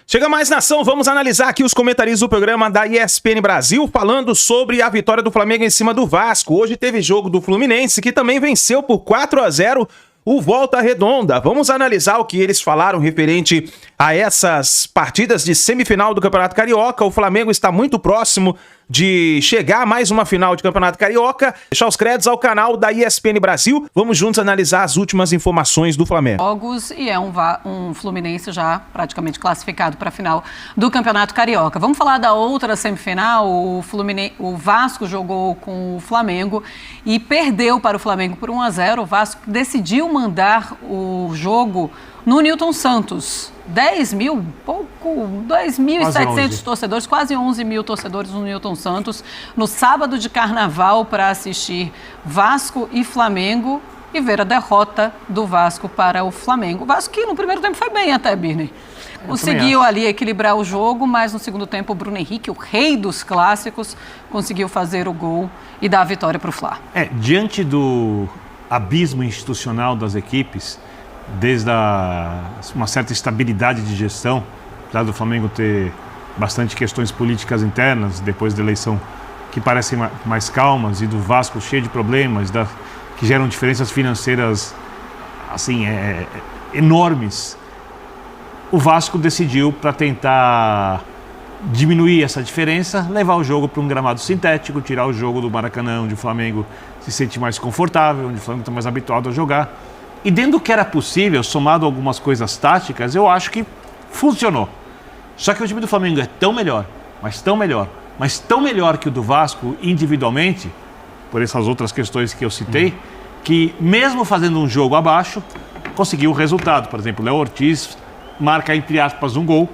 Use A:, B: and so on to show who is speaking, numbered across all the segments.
A: Chega mais nação, vamos analisar aqui os comentários do programa da ESPN Brasil, falando sobre a vitória do Flamengo em cima do Vasco. Hoje teve jogo do Fluminense, que também venceu por 4-0 o Volta Redonda. Vamos analisar o que eles falaram referente a essas partidas de semifinal do Campeonato Carioca. O Flamengo está muito próximo de chegar a mais uma final de Campeonato Carioca. Deixar os créditos ao canal da ESPN Brasil. Vamos juntos analisar as últimas informações do Flamengo.
B: Jogos e é um Fluminense já praticamente classificado para a final do Campeonato Carioca. Vamos falar da outra semifinal. O Vasco jogou com o Flamengo e perdeu para o Flamengo por 1-0. O Vasco decidiu mandar o jogo no Newton Santos. 2.700 torcedores, quase 11 mil torcedores no Newton Santos, no sábado de carnaval, para assistir Vasco e Flamengo e ver a derrota do Vasco para o Flamengo. O Vasco que no primeiro tempo foi bem até, Birney. Conseguiu ali equilibrar o jogo, mas no segundo tempo o Bruno Henrique, o rei dos clássicos, conseguiu fazer o gol e dar a vitória para o Fla.
C: Diante do abismo institucional das equipes, desde uma certa estabilidade de gestão, apesar do Flamengo ter bastante questões políticas internas, depois da eleição que parecem mais calmas, e do Vasco cheio de problemas, que geram diferenças financeiras assim, enormes, o Vasco decidiu, para tentar diminuir essa diferença, levar o jogo para um gramado sintético, tirar o jogo do Maracanã, onde o Flamengo se sente mais confortável, onde o Flamengo está mais habituado a jogar. E dentro do que era possível, somado a algumas coisas táticas, eu acho que funcionou. Só que o time do Flamengo é tão melhor, mas tão melhor que o do Vasco individualmente, por essas outras questões que eu citei, que mesmo fazendo um jogo abaixo, conseguiu o resultado. Por exemplo, o Léo Ortiz marca, entre aspas, um gol,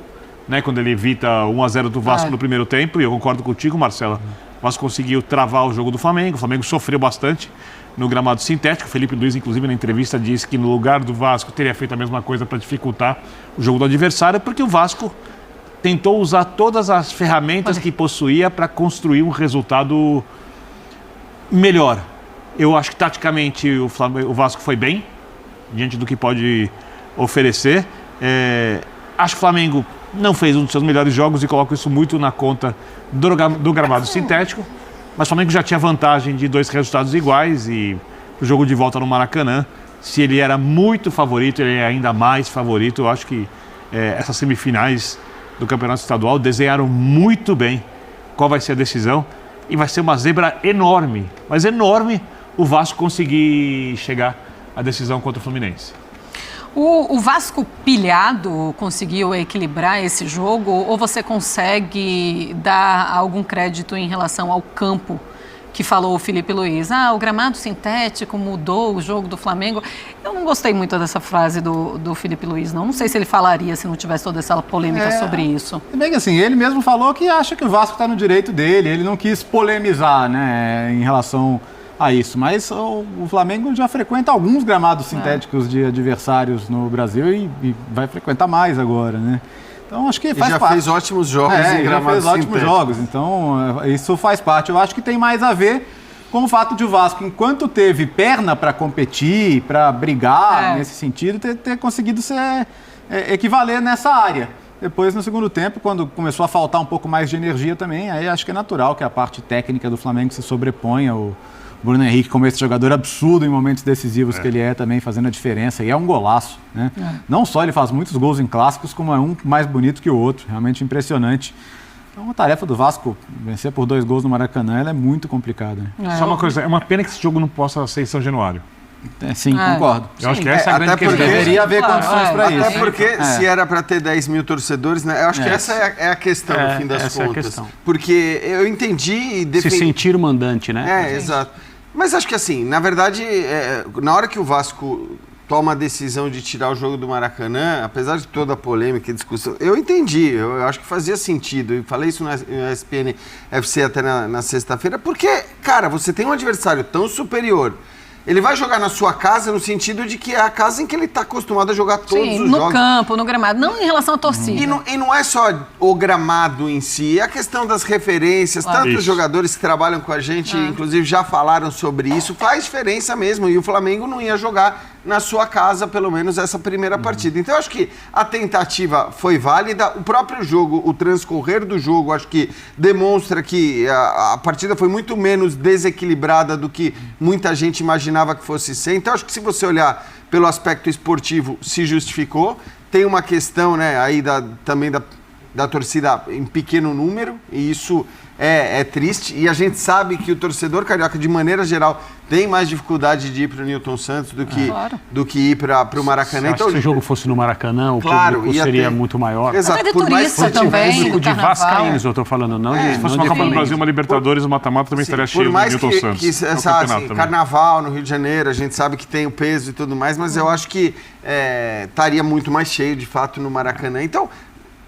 C: né, quando ele evita 1-0 do Vasco no primeiro tempo, e eu concordo contigo, Marcela. O Vasco conseguiu travar o jogo do Flamengo, o Flamengo sofreu bastante no gramado sintético. O Felipe Luiz, inclusive, na entrevista disse que no lugar do Vasco teria feito a mesma coisa para dificultar o jogo do adversário, porque o Vasco tentou usar todas as ferramentas que possuía para construir um resultado melhor. Eu acho que taticamente o Vasco foi bem, diante do que pode oferecer. Acho que o Flamengo não fez um dos seus melhores jogos e coloco isso muito na conta do gramado sintético. Mas o Flamengo já tinha vantagem de 2 resultados iguais, e o jogo de volta no Maracanã, se ele era muito favorito, ele é ainda mais favorito. Eu acho que essas semifinais do Campeonato Estadual desenharam muito bem qual vai ser a decisão, e vai ser uma zebra enorme, mas enorme, o Vasco conseguir chegar à decisão contra o Fluminense.
B: O Vasco pilhado conseguiu equilibrar esse jogo, ou você consegue dar algum crédito em relação ao campo que falou o Felipe Luiz? O gramado sintético mudou o jogo do Flamengo. Eu não gostei muito dessa frase do Felipe Luiz, não. Não sei se ele falaria se não tivesse toda essa polêmica sobre isso.
D: Bem que assim, ele mesmo falou que acha que o Vasco está no direito dele, ele não quis polemizar, né, em relação a isso, mas o Flamengo já frequenta alguns gramados sintéticos de adversários no Brasil e vai frequentar mais agora, né? Então acho que faz parte.
E: Fez ótimos jogos em gramados sintéticos.
D: Então isso faz parte. Eu acho que tem mais a ver com o fato de o Vasco, enquanto teve perna para competir, para brigar nesse sentido, ter conseguido equivaler nessa área. Depois, no segundo tempo, quando começou a faltar um pouco mais de energia também, aí acho que é natural que a parte técnica do Flamengo se sobreponha. O Bruno Henrique, como esse jogador absurdo em momentos decisivos que ele é também, fazendo a diferença, e é um golaço, né? Não só ele faz muitos gols em clássicos, como é um mais bonito que o outro, realmente impressionante. Então a tarefa do Vasco, vencer por 2 gols no Maracanã, ela é muito complicada, né?
C: Só uma coisa, é uma pena que esse jogo não possa ser em São Januário.
D: Sim, concordo.
C: Eu acho que essa é a grande questão.
D: Deveria haver condições para isso.
E: Até porque se era para ter 10 mil torcedores, né? Eu acho que essa é a questão, no fim das contas. Porque eu entendi e defendi...
F: Se sentir o mandante, né?
E: Exato. Mas acho que assim, na verdade, na hora que o Vasco toma a decisão de tirar o jogo do Maracanã, apesar de toda a polêmica e discussão, eu entendi, eu acho que fazia sentido, e falei isso no ESPN FC até na sexta-feira, porque, cara, você tem um adversário tão superior, ele vai jogar na sua casa no sentido de que é a casa em que ele está acostumado a jogar todos os jogos.
B: No campo, no gramado, não em relação à torcida.
E: E não é só o gramado em si, é a questão das referências, tantos jogadores que trabalham com a gente, inclusive já falaram sobre isso, faz diferença mesmo, e o Flamengo não ia jogar na sua casa, pelo menos, essa primeira partida. Então, eu acho que a tentativa foi válida. O próprio jogo, o transcorrer do jogo, acho que demonstra que a partida foi muito menos desequilibrada do que muita gente imaginava que fosse ser. Então, acho que se você olhar pelo aspecto esportivo, se justificou. Tem uma questão, né, aí também da torcida em pequeno número, e isso é triste. E a gente sabe que o torcedor carioca, de maneira geral, tem mais dificuldade de ir para o Newton Santos do que ir para o Maracanã.
F: Então, se o jogo fosse no Maracanã, o público seria muito maior.
B: Exato. Até de turista também,
F: público de vascaínos, eu estou falando, não de...
C: Se fosse uma Copa do Brasil, uma Libertadores, o mata-mata também estaria cheio do Newton Santos.
E: Carnaval no Rio de Janeiro, a gente sabe que tem o peso e tudo mais, mas eu acho que estaria muito mais cheio, de fato, no Maracanã. Então,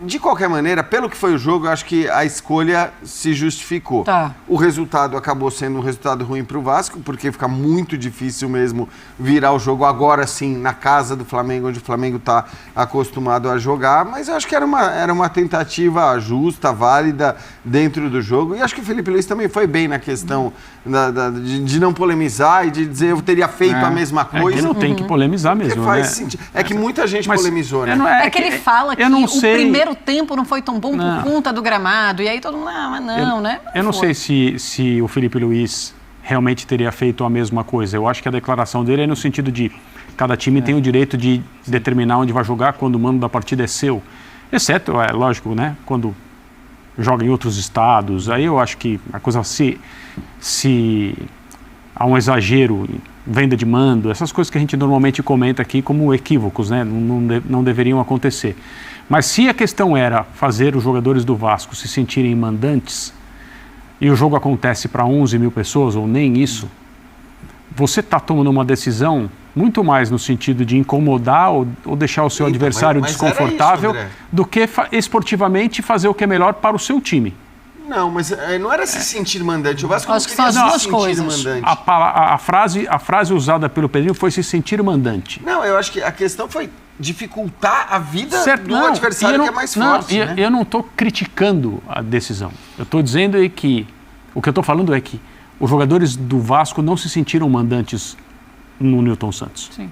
E: de qualquer maneira, pelo que foi o jogo, eu acho que a escolha se justificou.
B: Tá.
E: O resultado acabou sendo um resultado ruim para o Vasco, porque fica muito difícil mesmo virar o jogo agora sim na casa do Flamengo, onde o Flamengo está acostumado a jogar. Mas eu acho que era uma tentativa justa, válida dentro do jogo. E acho que o Felipe Luiz também foi bem na questão de não polemizar e de dizer eu teria feito a mesma coisa.
F: É que não tem que polemizar mesmo,
E: faz sentido. É que muita gente polemizou, né?
B: É que ele fala que o primeiro tempo não foi tão bom por conta do gramado, e aí todo mundo, né?
F: Eu não sei se o Felipe Luiz realmente teria feito a mesma coisa. Eu acho que a declaração dele é no sentido de cada time tem o direito de determinar onde vai jogar quando o mando da partida é seu. Exceto, lógico, né? Quando joga em outros estados, aí eu acho que a coisa se há um exagero, venda de mando, essas coisas que a gente normalmente comenta aqui como equívocos, né? Não deveriam acontecer. Mas se a questão era fazer os jogadores do Vasco se sentirem mandantes e o jogo acontece para 11 mil pessoas ou nem isso, você está tomando uma decisão muito mais no sentido de incomodar ou deixar o seu adversário desconfortável do que esportivamente fazer o que é melhor para o seu time.
E: Não, mas não era se sentir mandante. O Vasco
B: acho que são as duas coisas.
F: A frase usada pelo Pedrinho foi se sentir mandante.
E: Não, eu acho que a questão foi dificultar a vida do adversário que é mais forte. Né?
F: Eu não estou criticando a decisão. Eu estou dizendo que o que eu estou falando é que os jogadores do Vasco não se sentiram mandantes no Newton Santos. Sim.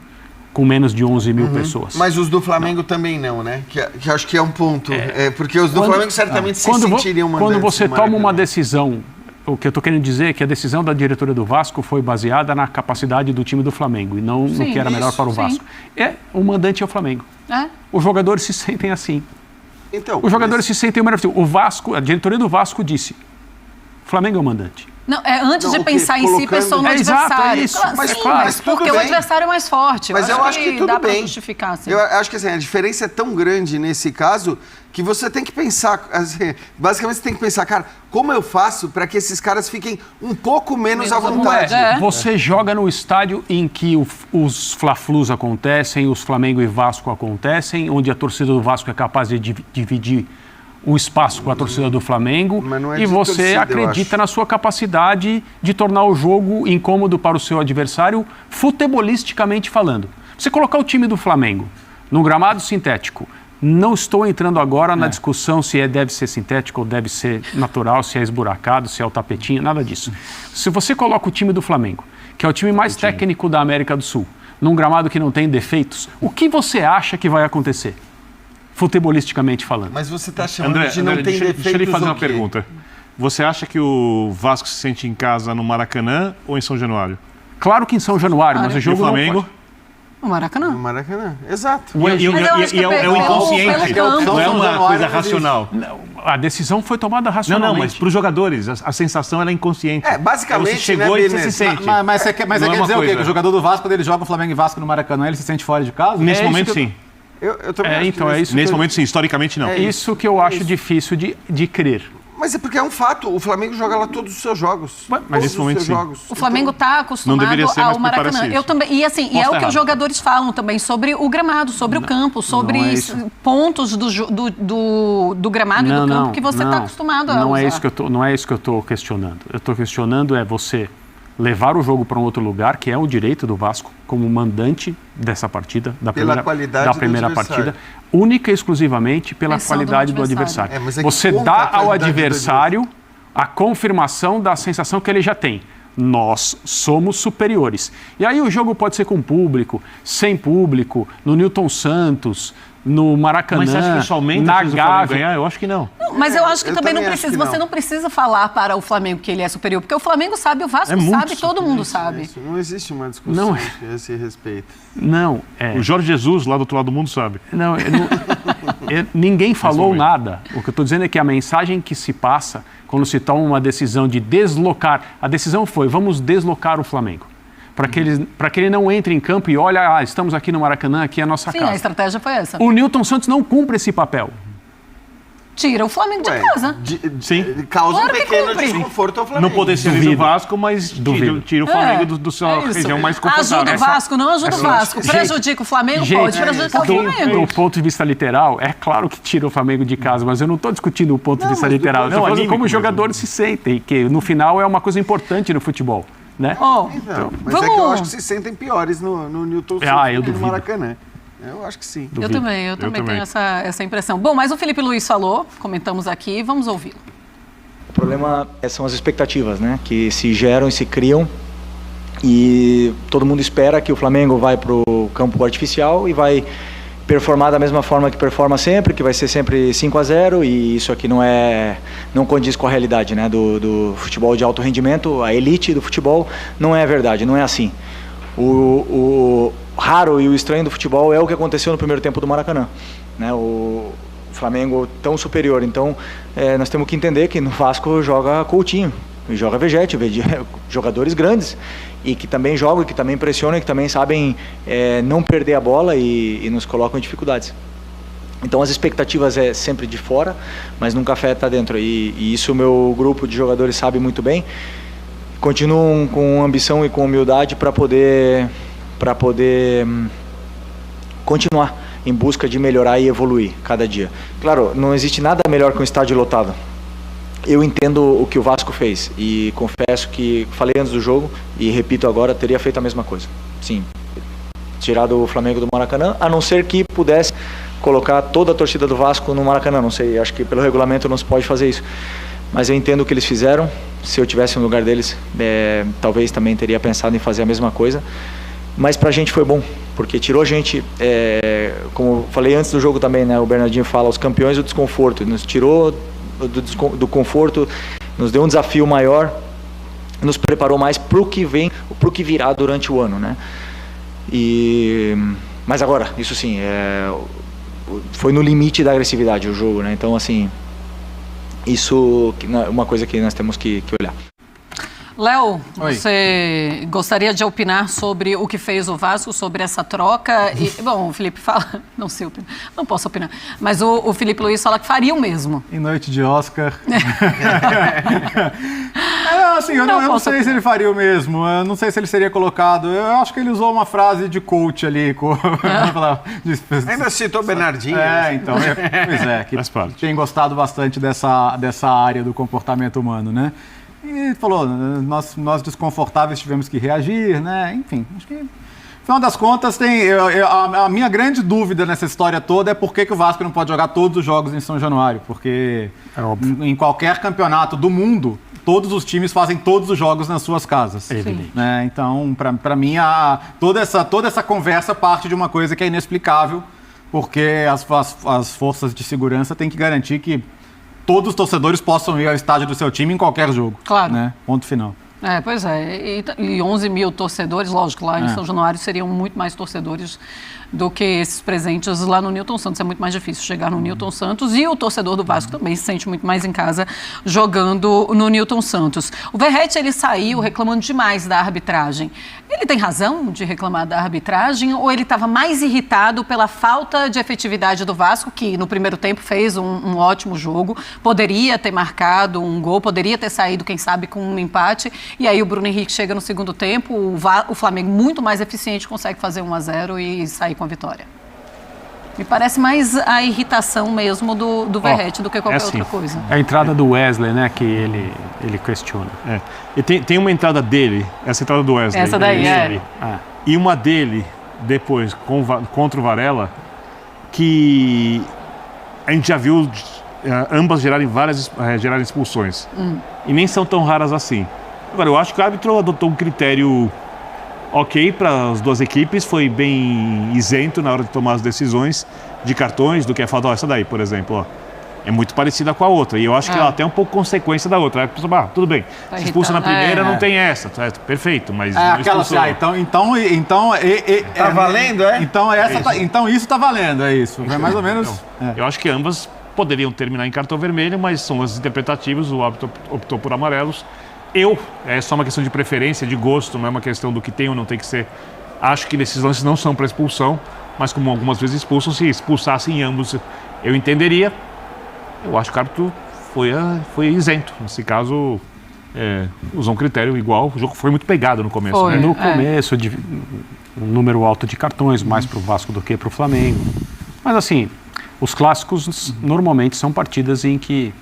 F: Com menos de 11 mil pessoas.
E: Mas os do Flamengo também não, né? Que acho que é um ponto. Porque os do Flamengo certamente se sentiriam mandantes.
F: Quando você toma uma decisão, o que eu estou querendo dizer é que a decisão da diretoria do Vasco foi baseada na capacidade do time do Flamengo e não no que era melhor para o Vasco. O mandante é o Flamengo. Os jogadores se sentem assim. Então, os jogadores se sentem o melhor. O Vasco, a diretoria do Vasco disse: Flamengo é o mandante.
B: Não, antes de pensar em si, pensou no adversário.
F: Exato, é isso.
B: Mas porque o adversário é mais forte.
E: Mas eu acho que tudo
B: dá
E: bem.
B: Pra justificar, assim.
E: Eu acho que assim, a diferença é tão grande nesse caso que você tem que pensar, assim, basicamente você tem que pensar, cara, como eu faço para que esses caras fiquem um pouco menos à vontade?
F: Você joga no estádio em que os Fla-Flus acontecem, os Flamengo e Vasco acontecem, onde a torcida do Vasco é capaz de dividir o espaço com a torcida do Flamengo e você acredita na sua capacidade de tornar o jogo incômodo para o seu adversário, futebolisticamente falando. Você colocar o time do Flamengo num gramado sintético, não estou entrando agora na discussão se deve ser sintético ou deve ser natural, se é esburacado, se é o tapetinho, nada disso. Se você coloca o time do Flamengo, que é o time mais técnico da América do Sul, num gramado que não tem defeitos, o que você acha que vai acontecer? Futebolisticamente falando.
E: Mas você está chamando de não tem defeitos.
C: Deixa eu lhe fazer uma pergunta. Você acha que o Vasco se sente em casa no Maracanã ou em São Januário?
F: Claro que em São Januário, mas o jogo
C: e o Flamengo?
B: No Maracanã.
E: No Maracanã, exato.
C: É o inconsciente, não é uma coisa racional.
F: A decisão foi tomada racionalmente.
C: Não, mas para os jogadores, a sensação ela é inconsciente.
E: Basicamente,
C: você chegou e você se sente.
D: Mas você quer dizer o quê? Que o jogador do Vasco, quando ele joga o Flamengo e Vasco no Maracanã, ele se sente fora de casa?
C: Nesse momento, sim.
E: Eu também acho
F: então é isso.
C: Nesse momento, sim. Historicamente, não.
F: É isso que eu acho difícil de crer.
E: Mas é porque é um fato. O Flamengo joga lá todos os seus jogos.
C: Mas nesse momento, sim.
B: O Flamengo está acostumado ao Maracanã. Eu também. E assim, é o que os jogadores falam também sobre o gramado, sobre o campo, sobre pontos do gramado e do campo que você está acostumado a usar.
F: Não é isso que eu estou questionando. Eu estou questionando você levar o jogo para um outro lugar, que é o direito do Vasco, como mandante dessa partida, da primeira partida, única e exclusivamente pela qualidade do adversário. Você dá ao adversário a confirmação da sensação que ele já tem. nós somos superiores. E aí o jogo pode ser com público, sem público, no Newton Santos, no Maracanã,
C: Mas você acha que isso aumenta
F: na
C: a chance do Flamengo
F: Gávea.
C: ganhar? Eu acho que não.
B: Mas eu acho que
E: Eu
B: também não
E: também acho
B: precisa.
E: que
B: Você
E: não.
B: não precisa falar para o Flamengo que ele é superior, porque o Flamengo sabe, o Vasco
C: muito
B: sabe, todo mundo sabe.
E: Isso, não existe uma discussão
F: Não.
E: a esse respeito.
F: Não,
C: O Jorge Jesus, lá do outro lado do mundo, sabe.
F: Ninguém falou
C: bem.
F: nada. O que eu estou dizendo é que a mensagem que se passa quando se toma uma decisão de deslocar, a decisão foi, vamos deslocar o Flamengo. Para que ele não entre em campo e olhe, estamos aqui no Maracanã, aqui é a nossa
B: Sim,
F: casa.
B: a estratégia foi essa.
F: O Newton Santos não cumpre esse papel.
B: Tira o Flamengo de
E: Ué,
B: casa.
C: Sim.
E: Causa
B: Claro
E: um
B: que
E: pequeno
B: cumpre.
E: desconforto ao Flamengo.
C: Não potencializa
F: Duvido.
C: o Vasco, mas tira o Flamengo do sua
B: isso.
C: região mais confortável.
B: Ajuda o Vasco, não ajuda o Vasco. Prejudica o Flamengo, pode prejudicar o Flamengo.
F: do ponto de vista literal, é claro que tira o Flamengo de casa, mas eu não estou discutindo o ponto de vista literal. Eu estou falando
C: anímico
F: como os
C: mesmo.
F: jogadores se sentem, que no final é uma coisa importante no futebol. Né?
B: Ó,
E: Não, mas
B: vamos...
E: é que eu acho que se sentem piores no Newton Santos
F: eu
E: do que no
F: duvido.
E: Maracanã. Eu acho que sim.
B: Eu também tenho essa impressão. Bom, mas o Felipe Luiz falou, comentamos aqui, vamos ouvi-lo.
G: O problema são as expectativas, né? Que se geram e se criam e todo mundo espera que o Flamengo vai para o campo artificial e vai performar da mesma forma que performa sempre, que vai ser sempre 5-0 e isso aqui não condiz com a realidade, né? Do futebol de alto rendimento, a elite do futebol não é verdade, não é assim. O raro e o estranho do futebol é o que aconteceu no primeiro tempo do Maracanã, né? O Flamengo tão superior, então nós temos que entender que no Vasco joga Coutinho, joga Vegete, jogadores grandes e que também jogam, que também pressionam, que também sabem não perder a bola e nos colocam em dificuldades. Então as expectativas é sempre de fora, mas nunca afeta dentro e isso o meu grupo de jogadores sabe muito bem. Continuam com ambição e com humildade para poder continuar em busca de melhorar e evoluir cada dia. Claro, não existe nada melhor que um estádio lotado. Eu entendo o que o Vasco fez e confesso que falei antes do jogo e repito agora, teria feito a mesma coisa. Sim, tirado o Flamengo do Maracanã, a não ser que pudesse colocar toda a torcida do Vasco no Maracanã. Não sei, acho que pelo regulamento não se pode fazer isso. Mas eu entendo o que eles fizeram. Se eu tivesse no lugar deles, talvez também teria pensado em fazer a mesma coisa. Mas pra gente foi bom, porque tirou a gente, como eu falei antes do jogo também, né? O Bernardinho fala, os campeões do desconforto. Nos tirou do conforto, nos deu um desafio maior, nos preparou mais pro que vem, pro que virá durante o ano, né? Mas agora, isso sim, foi no limite da agressividade o jogo, né? Então, assim, isso é uma coisa que nós temos que olhar.
B: Léo,
D: Oi.
B: você gostaria de opinar sobre o que fez o Vasco, sobre essa troca? Bom, o Felipe fala, não sei opinar, não posso opinar, mas o Felipe Luiz fala que faria o mesmo.
D: Em noite de Oscar. Assim, eu não sei se ele faria o mesmo. Eu não sei se ele seria colocado. Eu acho que ele usou uma frase de coach ali.
E: Ainda citou Bernardinho.
D: Então. Pois é, que
C: Faz parte.
D: tem gostado bastante dessa área do comportamento humano, né? E falou, nós desconfortáveis tivemos que reagir, né? Enfim, acho que... No final das contas, a minha grande dúvida nessa história toda é por que o Vasco não pode jogar todos os jogos em São Januário. Porque em qualquer campeonato do mundo, todos os times fazem todos os jogos nas suas casas.
F: É evidente.
D: Né? Então, para mim, toda essa conversa parte de uma coisa que é inexplicável, porque as forças de segurança têm que garantir que todos os torcedores possam ir ao estádio do seu time em qualquer jogo.
B: Claro.
D: Né? Ponto final.
B: Pois é. E 11 mil torcedores, lógico, lá em São Januário seriam muito mais torcedores do que esses presentes lá no Newton Santos. É muito mais difícil chegar no Newton Santos e o torcedor do Vasco também se sente muito mais em casa jogando no Newton Santos. O Verratti, ele saiu reclamando demais da arbitragem. Ele tem razão de reclamar da arbitragem ou ele estava mais irritado pela falta de efetividade do Vasco, que no primeiro tempo fez um ótimo jogo, poderia ter marcado um gol, poderia ter saído, quem sabe, com um empate, e aí o Bruno Henrique chega no segundo tempo, o Flamengo muito mais eficiente consegue fazer 1-0 e sair com a vitória. Me parece mais a irritação mesmo do Verratti do que qualquer outra coisa.
F: É a entrada do Wesley, né, que ele questiona.
C: E tem uma entrada dele, essa entrada do Wesley.
B: Essa daí,
C: E uma dele, depois, contra o Varela, que a gente já viu ambas gerarem expulsões. E nem são tão raras assim. Agora, eu acho que o árbitro adotou um critério ok para as duas equipes, foi bem isento na hora de tomar as decisões de cartões do que é falta. Essa daí, por exemplo, ó, é muito parecida com a outra. E eu acho que ela tem um pouco consequência da outra. Tudo bem, se expulsa na primeira, não tem essa. Perfeito, mas não
D: aquela assim, então...
E: Tá valendo, é?
D: Então isso tá valendo, é isso. É mais ou menos...
C: Eu acho que ambas poderiam terminar em cartão vermelho, mas são as interpretativas, o árbitro optou por amarelos. É só uma questão de preferência, de gosto, não é uma questão do que tem ou não tem que ser. Acho que esses lances não são para expulsão, mas como algumas vezes expulsam, se expulsassem ambos, eu entenderia. Eu acho que o árbitro foi isento. Nesse caso, usou um critério igual. O jogo foi muito pegado no começo.
F: Foi, né? No começo, um número alto de cartões, mais para o Vasco do que para o Flamengo. Mas assim, os clássicos normalmente são partidas em que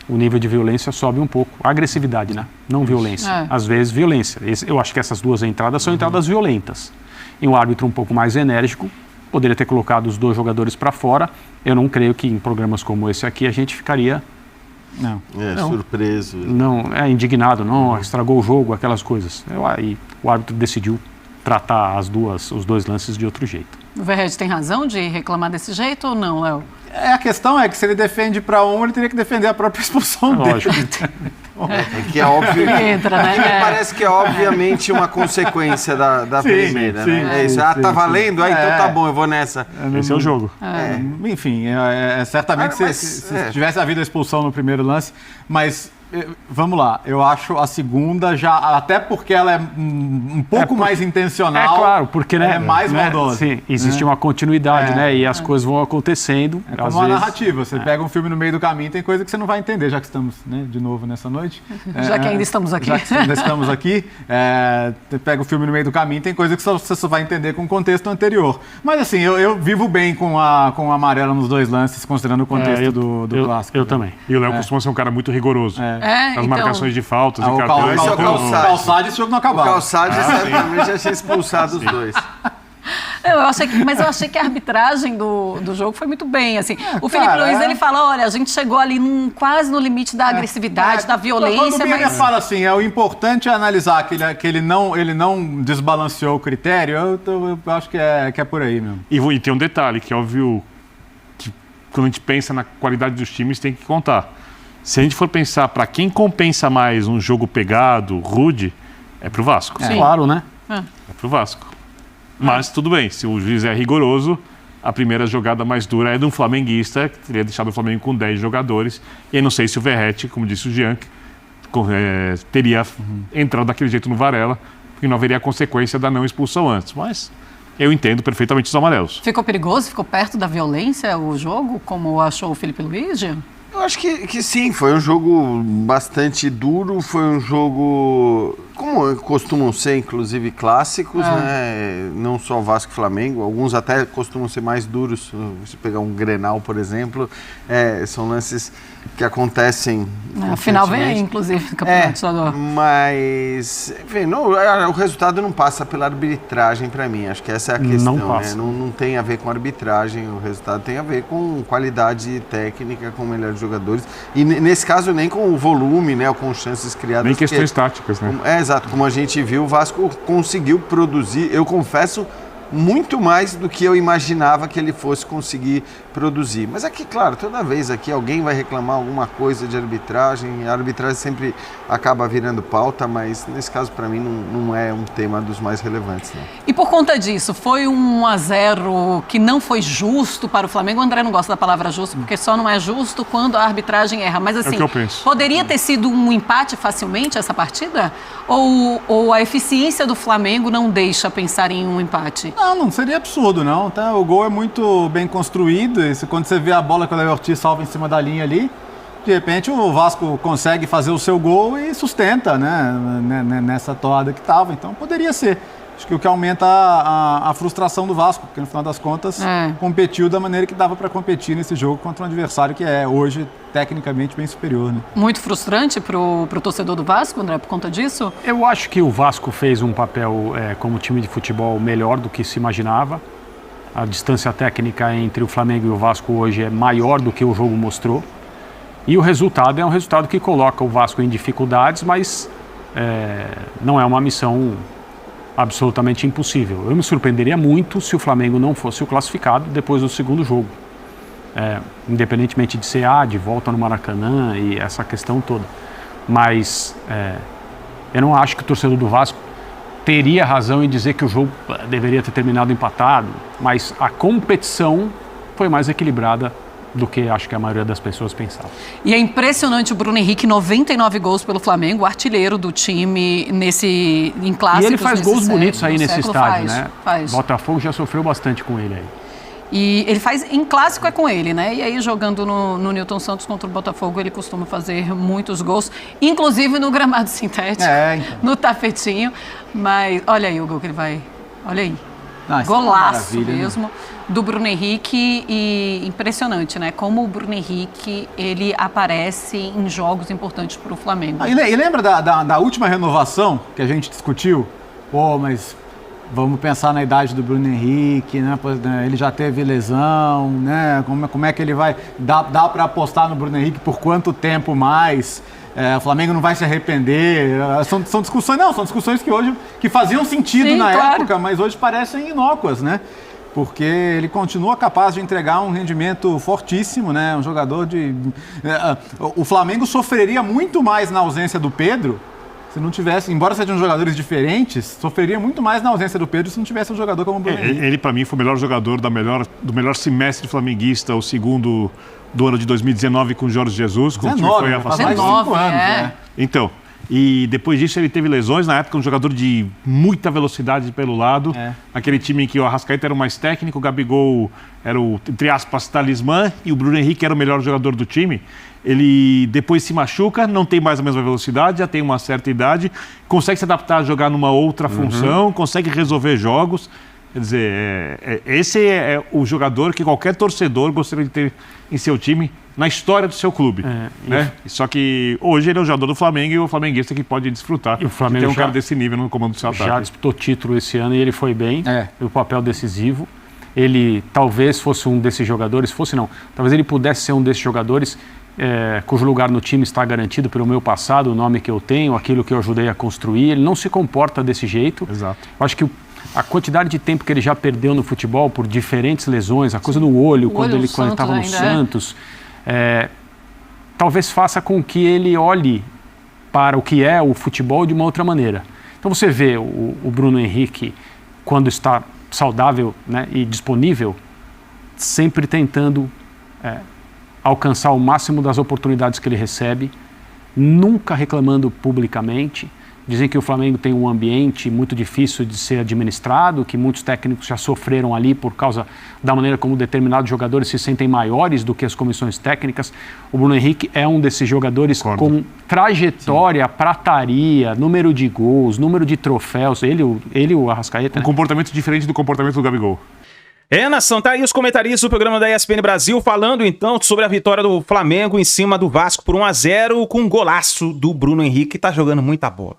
F: o nível de violência sobe um pouco. A agressividade, né? Não violência. Às vezes, violência. Eu acho que essas duas entradas são entradas violentas. E um árbitro um pouco mais enérgico poderia ter colocado os dois jogadores para fora. Eu não creio que em programas como esse aqui a gente ficaria...
E: Não, surpreso.
F: Não, indignado. Não, estragou o jogo, aquelas coisas. Aí o árbitro decidiu tratar os dois lances de outro jeito.
B: O Verrete tem razão de reclamar desse jeito ou não, Léo?
D: A questão é que se ele defende para um, ele teria que defender a própria expulsão dele.
F: Lógico.
E: Que é óbvio.
B: Entra, né?
E: Me parece que é obviamente uma consequência da primeira, né? Tá valendo? Então tá bom, eu vou nessa.
C: Esse é o jogo.
D: Enfim, certamente se tivesse havido a expulsão no primeiro lance, mas... Vamos lá, eu acho a segunda já, até porque ela é um pouco mais intencional.
F: Claro, porque né,
D: é mais maldosa.
F: Sim, existe uma continuidade, né? E as coisas vão acontecendo.
D: É como uma narrativa. Você pega um filme no meio do caminho, tem coisa que você não vai entender, já que estamos, né, de novo nessa noite.
B: Já que ainda estamos aqui.
D: Já que ainda estamos aqui, você pega o filme no meio do caminho, tem coisa que você só vai entender com o contexto anterior. Mas assim, eu vivo bem com a amarela nos dois lances, considerando o contexto do clássico.
F: Eu também.
C: E o Léo costuma ser um cara muito rigoroso. As marcações de faltas e cartões.
D: O Calçade, esse jogo não acabava.
E: O Calçade certamente já tinha expulsado os dois.
B: Mas eu achei que a arbitragem do jogo foi muito bem, assim. O Felipe Luiz, ele fala, olha, a gente chegou ali quase no limite da agressividade, da violência,
D: quando o Bielsa fala assim, o importante é analisar que ele não desbalanceou o critério, eu acho que é por aí mesmo.
C: E tem um detalhe, que é óbvio que quando a gente pensa na qualidade dos times, tem que contar. Se a gente for pensar para quem compensa mais um jogo pegado, rude, é pro Vasco.
F: Claro, né?
C: É pro Vasco. Mas tudo bem, se o juiz é rigoroso, a primeira jogada mais dura é de um flamenguista, que teria deixado o Flamengo com 10 jogadores. E aí não sei se o Verrete, como disse o Jean, teria entrado daquele jeito no Varela, porque não haveria a consequência da não expulsão antes. Mas eu entendo perfeitamente os amarelos.
B: Ficou perigoso? Ficou perto da violência o jogo, como achou o Felipe Luiz, Jean?
E: Eu acho que sim, foi um jogo bastante duro, foi um jogo, como costumam ser, inclusive, clássicos, né? Não só Vasco e Flamengo, alguns até costumam ser mais duros, se pegar um Grenal, por exemplo, são lances que acontecem...
B: A final vem aí, inclusive, no Campeonato Estadual.
E: Mas, enfim, o resultado não passa pela arbitragem para mim, acho que essa é a questão,
F: não passa.
E: Né? Não tem a ver com arbitragem, o resultado tem a ver com qualidade técnica, com melhores jogadores, e nesse caso nem com o volume, né, ou com chances criadas.
C: Nem questões táticas, né?
E: Exato, como a gente viu, o Vasco conseguiu produzir, eu confesso, muito mais do que eu imaginava que ele fosse conseguir produzir. Mas aqui, claro, toda vez aqui alguém vai reclamar alguma coisa de arbitragem, a arbitragem sempre acaba virando pauta, mas nesse caso para mim não é um tema dos mais relevantes. Não.
B: E por conta disso, foi um 1-0 que não foi justo para o Flamengo? O André não gosta da palavra justo, porque só não é justo quando a arbitragem erra. Mas assim,
C: o que eu penso.
B: Poderia ter sido um empate facilmente essa partida? Ou a eficiência do Flamengo não deixa pensar em um empate?
D: Não seria absurdo, não. Tá? O gol é muito bem construído. Quando você vê a bola que o Léo Ortiz salva em cima da linha ali, de repente o Vasco consegue fazer o seu gol e sustenta, né, nessa toada que estava. Então poderia ser. Acho que o que aumenta a frustração do Vasco, porque no final das contas competiu da maneira que dava para competir nesse jogo contra um adversário que é hoje tecnicamente bem superior. Né?
B: Muito frustrante para o torcedor do Vasco, André, por conta disso?
F: Eu acho que o Vasco fez um papel como time de futebol melhor do que se imaginava. A distância técnica entre o Flamengo e o Vasco hoje é maior do que o jogo mostrou. E o resultado é um resultado que coloca o Vasco em dificuldades, mas não é uma missão absolutamente impossível. Eu me surpreenderia muito se o Flamengo não fosse o classificado depois do segundo jogo. Independentemente de ser de volta no Maracanã e essa questão toda. Mas eu não acho que o torcedor do Vasco teria razão em dizer que o jogo deveria ter terminado empatado, mas a competição foi mais equilibrada do que acho que a maioria das pessoas pensava.
B: E é impressionante o Bruno Henrique, 99 gols pelo Flamengo, artilheiro do time em clássicos.
F: E ele faz gols bonitos aí nesse estádio,
B: faz.
F: Botafogo já sofreu bastante com ele aí.
B: E ele faz, em clássico é com ele, né? E aí jogando no Newton Santos contra o Botafogo, ele costuma fazer muitos gols, inclusive no gramado sintético,
D: então.
B: no tapetinho. Mas olha aí o gol que ele vai, olha aí.
D: Nossa,
B: golaço
D: mesmo,
B: né? Do Bruno Henrique, e impressionante, né? Como o Bruno Henrique, ele aparece em jogos importantes para o Flamengo.
D: E lembra da última renovação que a gente discutiu? Mas vamos pensar na idade do Bruno Henrique, né? Ele já teve lesão, né? Como é que ele vai... Dá para apostar no Bruno Henrique por quanto tempo mais? O Flamengo não vai se arrepender. São discussões que faziam sentido na época, mas hoje parecem inócuas, né? Porque ele continua capaz de entregar um rendimento fortíssimo, né? Um jogador de... O Flamengo sofreria muito mais na ausência do Pedro se não tivesse, embora sejam jogadores diferentes, sofreria muito mais na ausência do Pedro se não tivesse um jogador como o Bruno Henrique.
C: Ele, para mim, foi o melhor jogador do melhor semestre flamenguista, o segundo do ano de 2019 com o Jorge Jesus, com o time foi afastado.
B: 19 anos, né?
C: Então, e depois disso ele teve lesões, na época um jogador de muita velocidade pelo lado, aquele time em que o Arrascaeta era o mais técnico, o Gabigol era o, entre aspas, talismã, e o Bruno Henrique era o melhor jogador do time. Ele depois se machuca, não tem mais a mesma velocidade, já tem uma certa idade, consegue se adaptar a jogar numa outra função, consegue resolver jogos. Quer dizer, esse é o jogador que qualquer torcedor gostaria de ter em seu time na história do seu clube. Né? Só que hoje ele é um jogador do Flamengo e o flamenguista que pode desfrutar.
F: E o Flamengo
C: tem um cara desse nível no comando do seu ataque.
F: Já disputou título esse ano e ele foi bem, o papel decisivo. Ele talvez fosse um desses jogadores, talvez ele pudesse ser um desses jogadores cujo lugar no time está garantido pelo meu passado, o nome que eu tenho, aquilo que eu ajudei a construir. Ele não se comporta desse jeito.
C: Exato.
F: Eu acho que a quantidade de tempo que ele já perdeu no futebol por diferentes lesões, a coisa do olho, quando ele estava no Santos, talvez faça com que ele olhe para o que é o futebol de uma outra maneira. Então você vê o Bruno Henrique, quando está saudável, né, e disponível, sempre tentando alcançar o máximo das oportunidades que ele recebe, nunca reclamando publicamente. Dizem que o Flamengo tem um ambiente muito difícil de ser administrado, que muitos técnicos já sofreram ali por causa da maneira como determinados jogadores se sentem maiores do que as comissões técnicas. O Bruno Henrique é um desses jogadores com trajetória, prataria, número de gols, número de troféus. Ele e o Arrascaeta.
C: Um comportamento diferente do comportamento do Gabigol.
A: Nação, tá aí os comentaristas do programa da ESPN Brasil falando então sobre a vitória do Flamengo em cima do Vasco por 1-0 com um golaço do Bruno Henrique, que tá jogando muita bola.